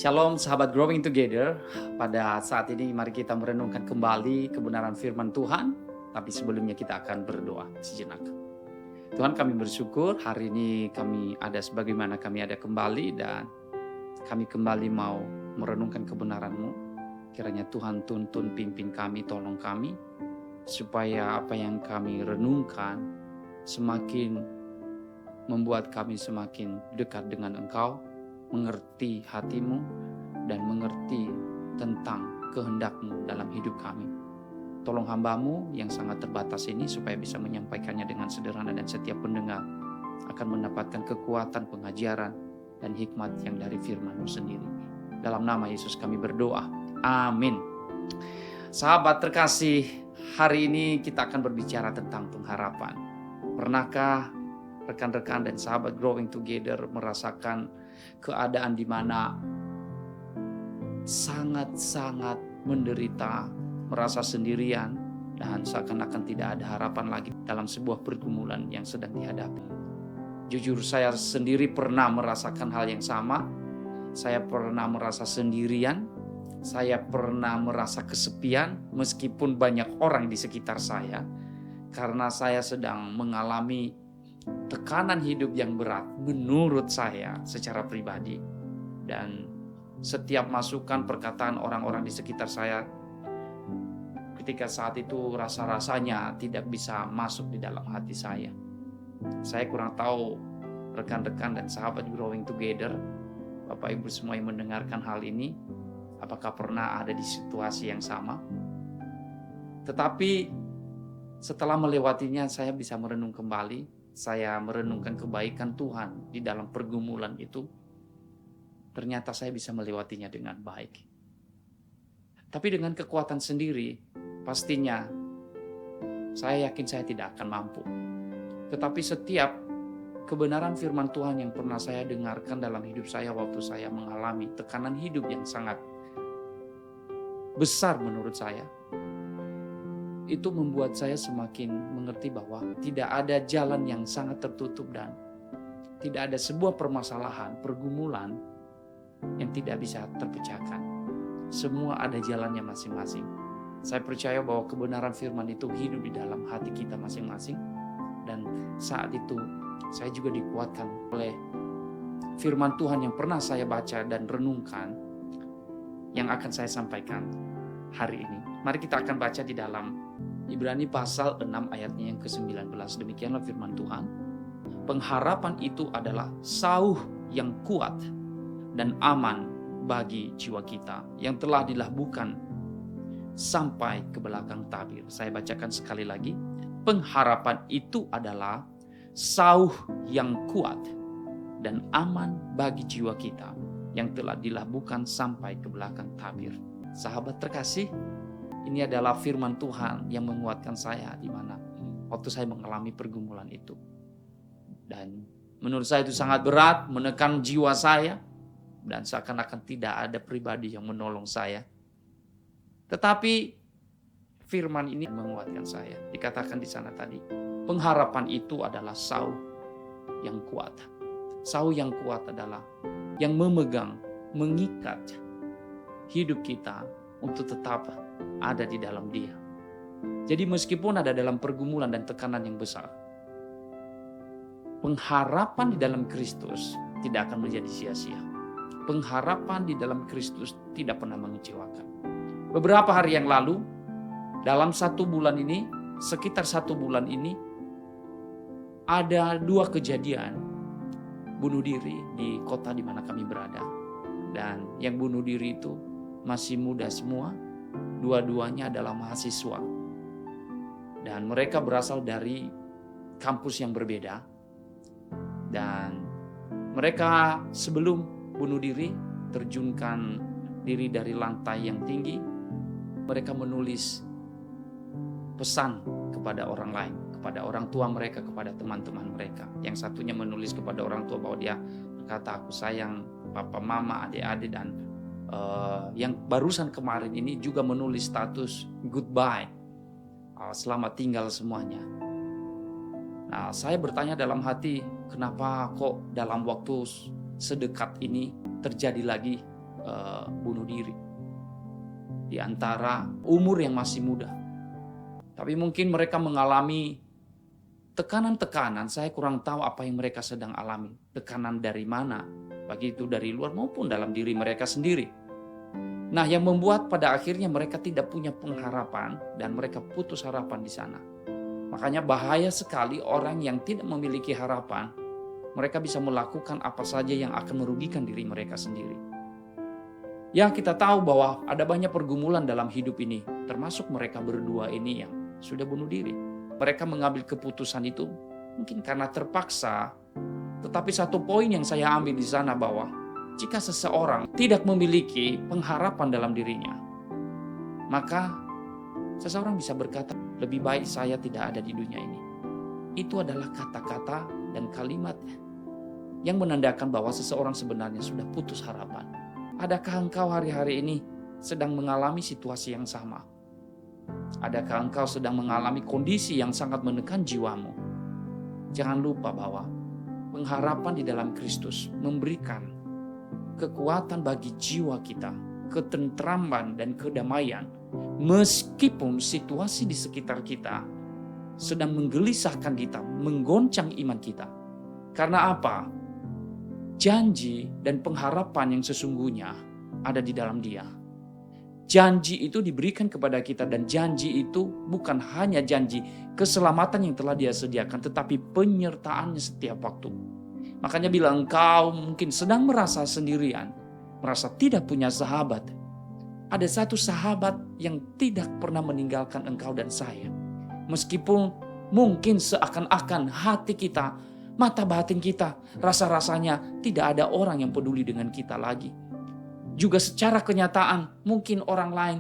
Shalom sahabat Growing Together. Pada saat ini mari kita merenungkan kembali kebenaran firman Tuhan. Tapi sebelumnya kita akan berdoa sejenak. Tuhan, kami bersyukur hari ini kami ada sebagaimana kami ada kembali dan kami kembali mau merenungkan kebenaran-Mu. Kiranya Tuhan tuntun pimpin kami, tolong kami supaya apa yang kami renungkan semakin membuat kami semakin dekat dengan Engkau, mengerti hatimu dan mengerti tentang kehendak-Mu dalam hidup kami. Tolong hamba-Mu yang sangat terbatas ini supaya bisa menyampaikannya dengan sederhana dan setiap pendengar akan mendapatkan kekuatan pengajaran dan hikmat yang dari firman-Mu sendiri. Dalam nama Yesus kami berdoa. Amin. Sahabat terkasih, hari ini kita akan berbicara tentang pengharapan. Pernahkah rekan-rekan dan sahabat Growing Together merasakan keadaan di mana sangat-sangat menderita, merasa sendirian, dan seakan-akan tidak ada harapan lagi dalam sebuah pergumulan yang sedang dihadapi? Jujur, saya sendiri pernah merasakan hal yang sama. Saya pernah merasa sendirian, saya pernah merasa kesepian meskipun banyak orang di sekitar saya, karena saya sedang mengalami tekanan hidup yang berat menurut saya secara pribadi. Dan setiap masukan perkataan orang-orang di sekitar saya ketika saat itu rasa-rasanya tidak bisa masuk di dalam hati saya. Saya kurang tahu rekan-rekan dan sahabat Growing Together, Bapak Ibu semua yang mendengarkan hal ini, apakah pernah ada di situasi yang sama? Tetapi setelah melewatinya, saya bisa merenung kembali. Saya merenungkan kebaikan Tuhan di dalam pergumulan itu. Ternyata saya bisa melewatinya dengan baik. Tapi dengan kekuatan sendiri, pastinya saya yakin saya tidak akan mampu. Tetapi setiap kebenaran firman Tuhan yang pernah saya dengarkan dalam hidup saya waktu saya mengalami tekanan hidup yang sangat besar menurut saya, itu membuat saya semakin mengerti bahwa tidak ada jalan yang sangat tertutup dan tidak ada sebuah permasalahan, pergumulan yang tidak bisa terpecahkan. Semua ada jalannya masing-masing. Saya percaya bahwa kebenaran firman itu hidup di dalam hati kita masing-masing. Dan saat itu saya juga dikuatkan oleh firman Tuhan yang pernah saya baca dan renungkan, yang akan saya sampaikan hari ini. Mari kita akan baca di dalam Ibrani pasal 6 ayatnya yang ke-19. Demikianlah firman Tuhan. Pengharapan itu adalah sauh yang kuat dan aman bagi jiwa kita yang telah dilabuhkan sampai ke belakang tabir. Saya bacakan sekali lagi. Pengharapan itu adalah sauh yang kuat dan aman bagi jiwa kita yang telah dilabuhkan sampai ke belakang tabir. Sahabat terkasih, ini adalah firman Tuhan yang menguatkan saya di mana waktu saya mengalami pergumulan itu. Dan menurut saya itu sangat berat, menekan jiwa saya, dan seakan-akan tidak ada pribadi yang menolong saya. Tetapi firman ini menguatkan saya. Dikatakan di sana tadi, pengharapan itu adalah sauh yang kuat. Sauh yang kuat adalah yang memegang, mengikat hidup kita untuk tetap ada di dalam Dia. Jadi meskipun ada dalam pergumulan dan tekanan yang besar, pengharapan di dalam Kristus tidak akan menjadi sia-sia. Pengharapan di dalam Kristus tidak pernah mengecewakan. Beberapa hari yang lalu, dalam 1 bulan ini, sekitar 1 bulan ini, ada 2 kejadian bunuh diri di kota di mana kami berada. Dan yang bunuh diri itu masih muda semua. Dua-duanya adalah mahasiswa. Dan mereka berasal dari kampus yang berbeda. Dan mereka sebelum bunuh diri, terjunkan diri dari lantai yang tinggi. Mereka menulis pesan kepada orang lain, kepada orang tua mereka, kepada teman-teman mereka. Yang satunya menulis kepada orang tua bahwa dia berkata, aku sayang papa, mama, adik-adik, dan yang barusan kemarin ini juga menulis status goodbye, selamat tinggal semuanya. Nah, saya bertanya dalam hati, kenapa kok dalam waktu sedekat ini terjadi lagi bunuh diri di antara umur yang masih muda. Tapi mungkin mereka mengalami tekanan-tekanan, saya kurang tahu apa yang mereka sedang alami. Tekanan dari mana? Bagi itu dari luar maupun dalam diri mereka sendiri. Nah, yang membuat pada akhirnya mereka tidak punya pengharapan dan mereka putus harapan di sana. Makanya bahaya sekali orang yang tidak memiliki harapan. Mereka bisa melakukan apa saja yang akan merugikan diri mereka sendiri. Yang kita tahu bahwa ada banyak pergumulan dalam hidup ini, termasuk mereka berdua ini yang sudah bunuh diri. Mereka mengambil keputusan itu mungkin karena terpaksa. Tetapi satu poin yang saya ambil di sana bahwa jika seseorang tidak memiliki pengharapan dalam dirinya, maka seseorang bisa berkata, lebih baik saya tidak ada di dunia ini. Itu adalah kata-kata dan kalimat yang menandakan bahwa seseorang sebenarnya sudah putus harapan. Adakah engkau hari-hari ini sedang mengalami situasi yang sama? Adakah engkau sedang mengalami kondisi yang sangat menekan jiwamu? Jangan lupa bahwa pengharapan di dalam Kristus memberikan kekuatan bagi jiwa kita, ketentraman dan kedamaian, meskipun situasi di sekitar kita sedang menggelisahkan kita, menggoncang iman kita. Karena apa? Janji dan pengharapan yang sesungguhnya ada di dalam Dia. Janji itu diberikan kepada kita dan janji itu bukan hanya janji keselamatan yang telah Dia sediakan, tetapi penyertaannya setiap waktu. Makanya bila engkau mungkin sedang merasa sendirian, merasa tidak punya sahabat, ada satu sahabat yang tidak pernah meninggalkan engkau dan saya. Meskipun mungkin seakan-akan hati kita, mata batin kita, rasa-rasanya tidak ada orang yang peduli dengan kita lagi. Juga secara kenyataan mungkin orang lain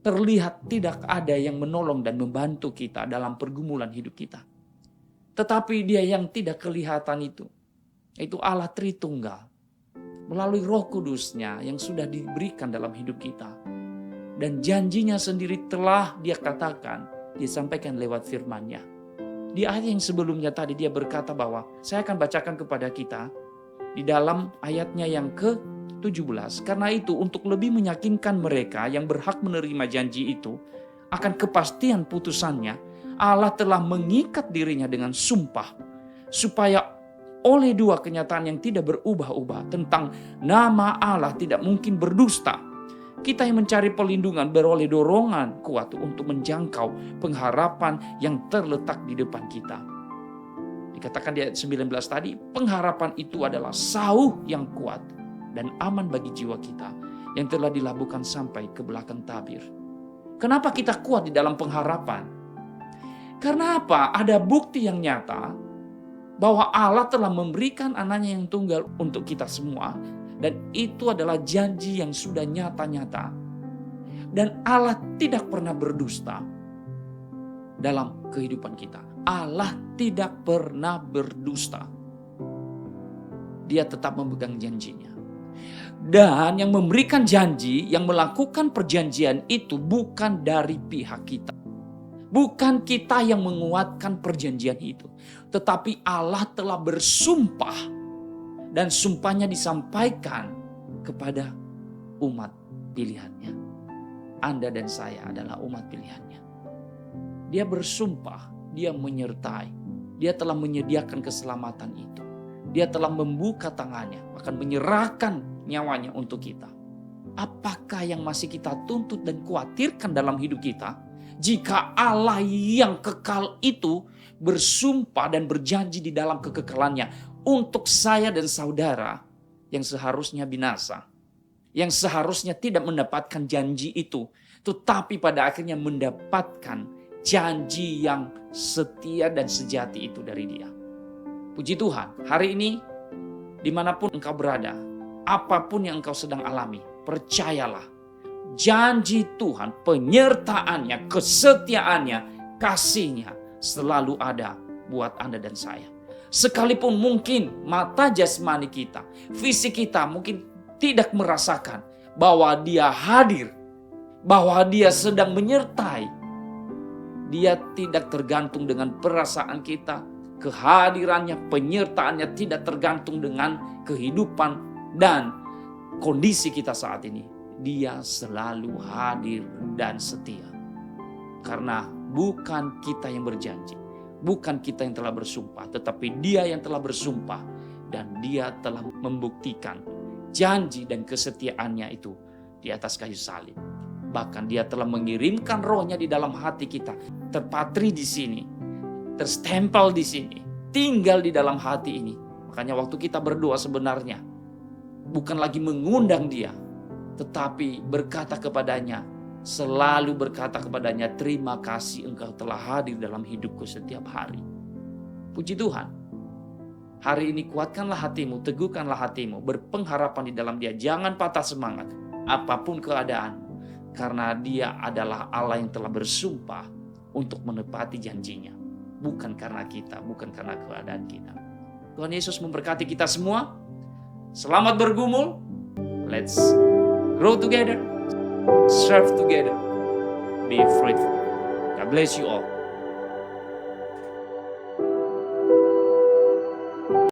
terlihat tidak ada yang menolong dan membantu kita dalam pergumulan hidup kita. Tetapi Dia yang tidak kelihatan itu, yaitu Allah Tritunggal, melalui Roh Kudus-Nya yang sudah diberikan dalam hidup kita. Dan janjinya sendiri telah Dia katakan, Dia sampaikan lewat firman-Nya. Di ayat yang sebelumnya tadi Dia berkata bahwa, saya akan bacakan kepada kita di dalam ayatnya yang ke-17. Karena itu untuk lebih meyakinkan mereka yang berhak menerima janji itu akan kepastian putusannya, Allah telah mengikat dirinya dengan sumpah, supaya oleh dua kenyataan yang tidak berubah-ubah tentang nama Allah tidak mungkin berdusta, kita yang mencari perlindungan beroleh dorongan kuat untuk menjangkau pengharapan yang terletak di depan kita. Dikatakan di ayat 19 tadi, pengharapan itu adalah sauh yang kuat dan aman bagi jiwa kita yang telah dilabuhkan sampai ke belakang tabir. Kenapa kita kuat di dalam pengharapan? Karena apa? Ada bukti yang nyata bahwa Allah telah memberikan anaknya yang tunggal untuk kita semua. Dan itu adalah janji yang sudah nyata-nyata. Dan Allah tidak pernah berdusta dalam kehidupan kita. Allah tidak pernah berdusta. Dia tetap memegang janjinya. Dan yang memberikan janji, yang melakukan perjanjian itu bukan dari pihak kita. Bukan kita yang menguatkan perjanjian itu. Tetapi Allah telah bersumpah. Dan sumpahnya disampaikan kepada umat pilihannya. Anda dan saya adalah umat pilihannya. Dia bersumpah, Dia menyertai. Dia telah menyediakan keselamatan itu. Dia telah membuka tangannya, akan menyerahkan nyawanya untuk kita. Apakah yang masih kita tuntut dan khawatirkan dalam hidup kita? Jika Allah yang kekal itu bersumpah dan berjanji di dalam kekekalannya untuk saya dan saudara yang seharusnya binasa, yang seharusnya tidak mendapatkan janji itu, tetapi pada akhirnya mendapatkan janji yang setia dan sejati itu dari Dia. Puji Tuhan, hari ini dimanapun engkau berada, apapun yang engkau sedang alami, percayalah, janji Tuhan, penyertaannya, kesetiaannya, kasihnya selalu ada buat Anda dan saya. Sekalipun mungkin mata jasmani kita, fisik kita mungkin tidak merasakan bahwa Dia hadir, bahwa Dia sedang menyertai. Dia tidak tergantung dengan perasaan kita, kehadirannya, penyertaannya tidak tergantung dengan kehidupan dan kondisi kita saat ini, Dia selalu hadir dan setia. Karena bukan kita yang berjanji, bukan kita yang telah bersumpah, tetapi Dia yang telah bersumpah, dan Dia telah membuktikan janji dan kesetiaannya itu di atas kayu salib. Bahkan Dia telah mengirimkan Roh-Nya di dalam hati kita, terpatri di sini, terstempel di sini, tinggal di dalam hati ini. Makanya waktu kita berdoa sebenarnya bukan lagi mengundang Dia, tetapi berkata kepadanya, selalu berkata kepadanya, terima kasih Engkau telah hadir dalam hidupku setiap hari. Puji Tuhan. Hari ini kuatkanlah hatimu, teguhkanlah hatimu, berpengharapan di dalam Dia. Jangan patah semangat apapun keadaanmu, karena Dia adalah Allah yang telah bersumpah untuk menepati janjinya. Bukan karena kita, bukan karena keadaan kita. Tuhan Yesus memberkati kita semua. Selamat bergumul. Let's grow together, serve together, be fruitful. God bless you all.